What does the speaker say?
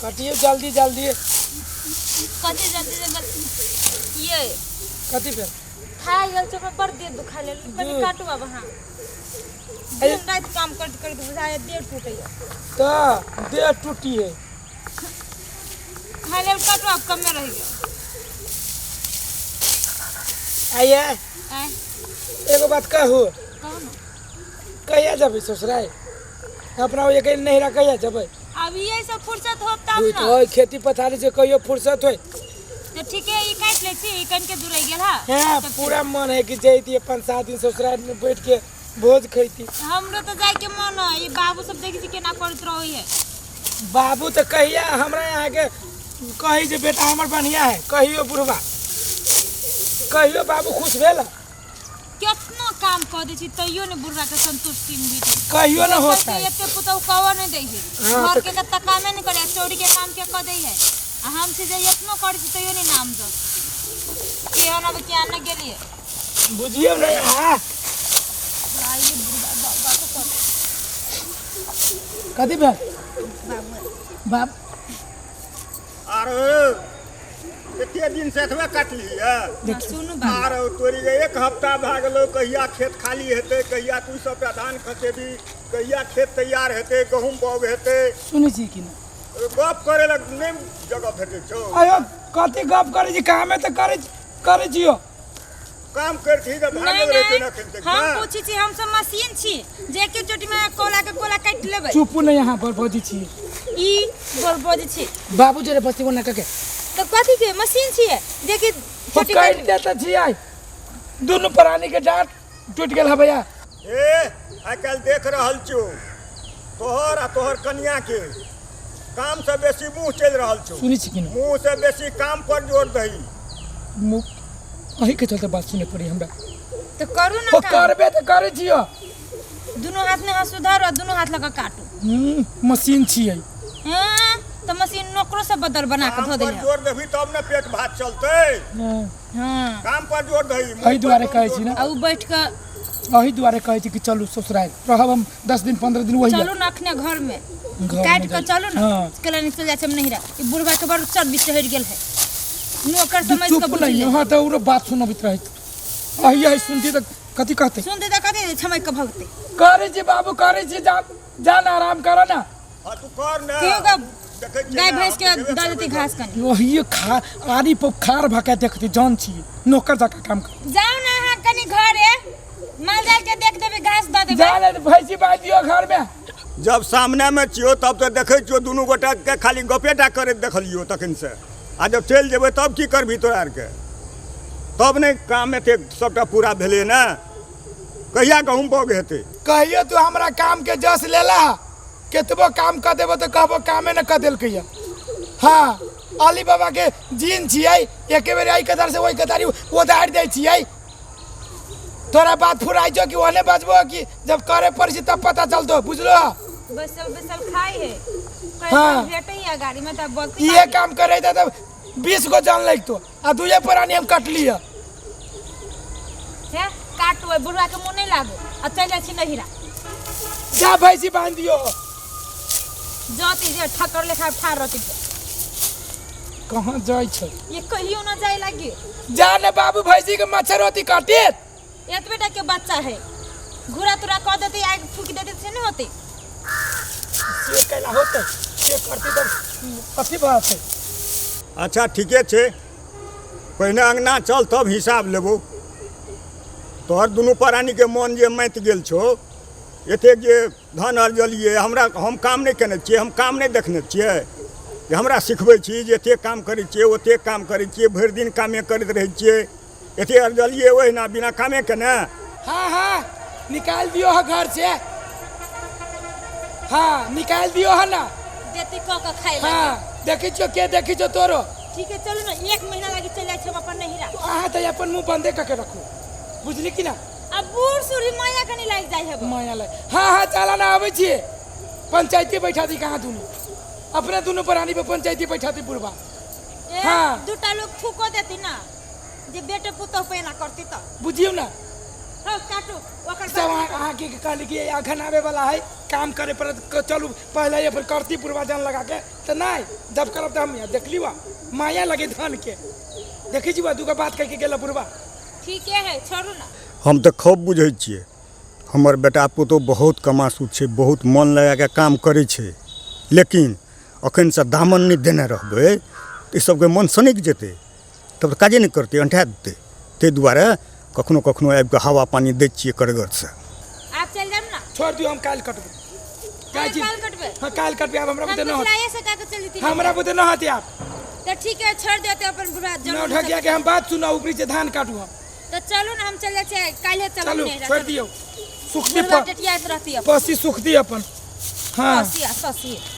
काटिए जल्दी जल्दी। कथी जल्दी ये कथी पे खाए गल चोक पर दे दुखा ले पहले काटू अब हां दिन रात काम कर कर बुझाए देह टूटे तो देह टूटी है। खाए ले काटू अब कम में रह गया। आइए आए एगो बात कहू, कौन कहिया जब ससुराल अपना ये कहीं नहीं रखा जब अब ये सब फुर्सत हो तब ना तो खेती पथारी से कहियो फुर्सत होय तो ठीक है ई काट ले छी ई कन के दूर गेल हा हां पूरा मन है कि जैती 5-7 दिन ससुराल में बैठ के भोज खैती। हमरो तो जाय के मन है। ई बाबू सब देखी केना करत रही है। बाबू तो कहिया हमरा यहाँ के कही जे बेटा हमर बढ़िया है कहियो बुढ़वा कहियो बाबू खुश भेल कितना काम कर दे छी तइयो ने बुढ़वा के संतुष्टि मिली कहियो न होता है। एते पुतौ कवा नहीं दे है हाँ, घर के त कामे नहीं करे चोरी के काम के क दे है आ हम से जे इतना कर छी तइयो नहीं नाम दो के हम अब क्या न गेलिए बुझियो नहीं। हां आइए बुढ़वा बाबा को कथी भेल बाबू बाप अरे एते दिन से एतबे काटली है। सुनु बाबू अरे तोरी एक हफ्ता भ गेलो कहिया खेत खाली हेते कहिया तू सब धान खसेबी कहिया खेत तैयार हेते गहूम बोग हेते सुनै छी कि ना गप करे लग नहीं जगह भेटे छौ। आयो कथी गप करे छी काम में तो करे छियो काम करथी त भागे रहते ना खेत हम पूछी छी हम सब मशीन छी जे के चोटी में कोला के कोला काट लेबे चुप नहीं यहाँ पर भौजी छी ई बोल बोजी छी बाबू जरे बस्ती कोना के तो कथी के मशीन छी जे के तो चोटी काट देता छी आई दोनों प्राणी के डांट टूट गेल है भैया। ए आइ काल देख रहल छौ तोहर आ तोहर कन्या के काम से बेसी मुंह चल रहल छौ। सुनी छी कि ना मुंह से बेसी काम पर जोर दही मुख अही के चलते बात सुने पड़ी हमरा तो करू तो ना काम करबे तो करे छियो दोनों हाथ में हाथ सुधारो दोनों हाथ लगा काटू मशीन छियै हां तो मशीन नौकरों से बदल बना के धो काम दे पर जोर देबी तब ना पेट भात चलते। हां काम पर जोर दही एहि दुआरे कहै छी ना आ उ बैठ के एहि दुआरे कहै छी कि चलू ससुराल रहब हम 10 दिन 15 दिन वही चलू ना अखने घर में घर काट में के जाई। चलू ना हाँ। कला निकल जाए हम नहीं रहा ई बुढ़वा के बड़ चढ़ बीच चढ़ गेल है नौकर समझ के चुप बुझ नहीं ले यहाँ तो उरो बात सुनबैत रहै अही यही सुनती तो कथी कहते सुन दे कथी छमक के भगते करे छी बाबू करे छी जान आराम करो ना हां तू कर ना क्यों का देखै छी गाय ना, भैंस के हम डाल देती घास कनी वही खा आरी पर खार भका देखते जान छी नौकर जाका काम कर जाओ ना हां कनी घरे माल जाल के देख देबे घास द देबे जा ले भैंसी बांध दियो घर में जब सामने में छियो तब तो देखै छियो दुनू गोटा के खाली गपेटा करैत देखलियो तखन से आ जब चल जेबै तब की करबी तोरा आर के तब नहीं काम में ते सबटा पूरा भेले ना कहिया गहूम बोग हेते कहियो तू हमरा काम के जस लेला केतबो काम कर देबो तो कहबो कामे न कर देल कहिया। हाँ अली बाबा के जीन छियै एके बेर आई कदार से वही कदारी उधार दै छियै तोरा बात फुराई जो कि ओने बजबो कि जब करे पड़ी तब पता चलतो बुझलो। बसल खाई है हाँ। भेटै या गाड़ी में तब बोलती ये काम करे तब 20 गो जान लगतो आ दुए प्राणी हम कट लिया है काटो बुढ़वा के मुंह नहीं लागो आ चल जाय छी नहिरा जा भैंसी बांध दियो जाती जे ठक्कर लेखा ठार रहती कहाँ जाय छै ये कहियो ना जाय लागी जा ने बाबू भैंसी के मच्छर होती काटे एतबेटा के बच्चा है घुरा तुरा कह देते आग फूक देते से नहीं होते से कैला होते से करती तब कथी बात है। अच्छा ठीके छै पहिने अंगना चल तब हिसाब लेबो तोहर दुनू प्राणी के मन जे मत गेल छौ एते जे धन अर्जलिए हमरा हम काम नहीं केने छियै हम काम नहीं देखने छियै जे हमरा सिखबै छी जे एते काम करै छियै ओते काम करै छियै भरि दिन कामे करैत रहै छियै एते अर्जलिए ओहिना बिना कामे केने। हाँ हाँ निकाल दियो है घर से हाँ निकाल दियो है ना देती कह के खाई ला हाँ देखी छो के देखी छो तोरो ठीक है चलो ना 1 महीना लागी चल जाय छ अपन नहिरा अहाँ तो अपन मुंह बंदे करके रखो बुझली कि ना अब बूढ़ सूरी माया कनी लाग जाय है माया ले हाँ हाँ चला ना आवे छिए पंचायती बैठा दी कहाँ दुनू अपने दोनों प्राणी पे पंचायती बैठा दी बुढ़वा। हाँ। दूटा लोग थूको देती ना जे बेटे पुतोह पे ना करती तो बुझियो ना हो काटो ओकर सब अहाँ के कहली कि अखन आवे वाला है काम करे पर चलू पहले ये फिर करती पूर्वाजन लगा के तो नहीं जब करब तो हम यहाँ देख लीवा माया लगे धन के देखी जीवा दूगो बात कह के गेल पूर्वा ठीक है छोड़ू ना हम तो खूब बुझै छियै हमर बेटा पुतहु बहुत कमासु छै बहुत मन लगा के काम करै छै लेकिन अखन से दामन नहीं देने रहबै तऽ ई सबके मन सनक जेतै तब तऽ काजे नहीं करतै अंठा देतै ताहि दुआरे कखनो कखनो आबि कऽ हवा पानी दै छियै करगर से आप चल जाम ना छोड़ दियो हम काल कटबे काल कटबे हाँ काल कटबे अब हमरा हम बुते न तो होत सिलाइए से का के चल जती हमरा बुते न होती आप तो ठीक है छोड़ देते अपन बुढ़ा न जमीन उठा के हम बात सुना ऊपरी से धान काटू हम तो चलो ना हम चल जाए काले चलो चलो नहीं छोड़ दियो सुखती बुढ़वा टटियात रहती है पसी सुखती अपन हाँ ससी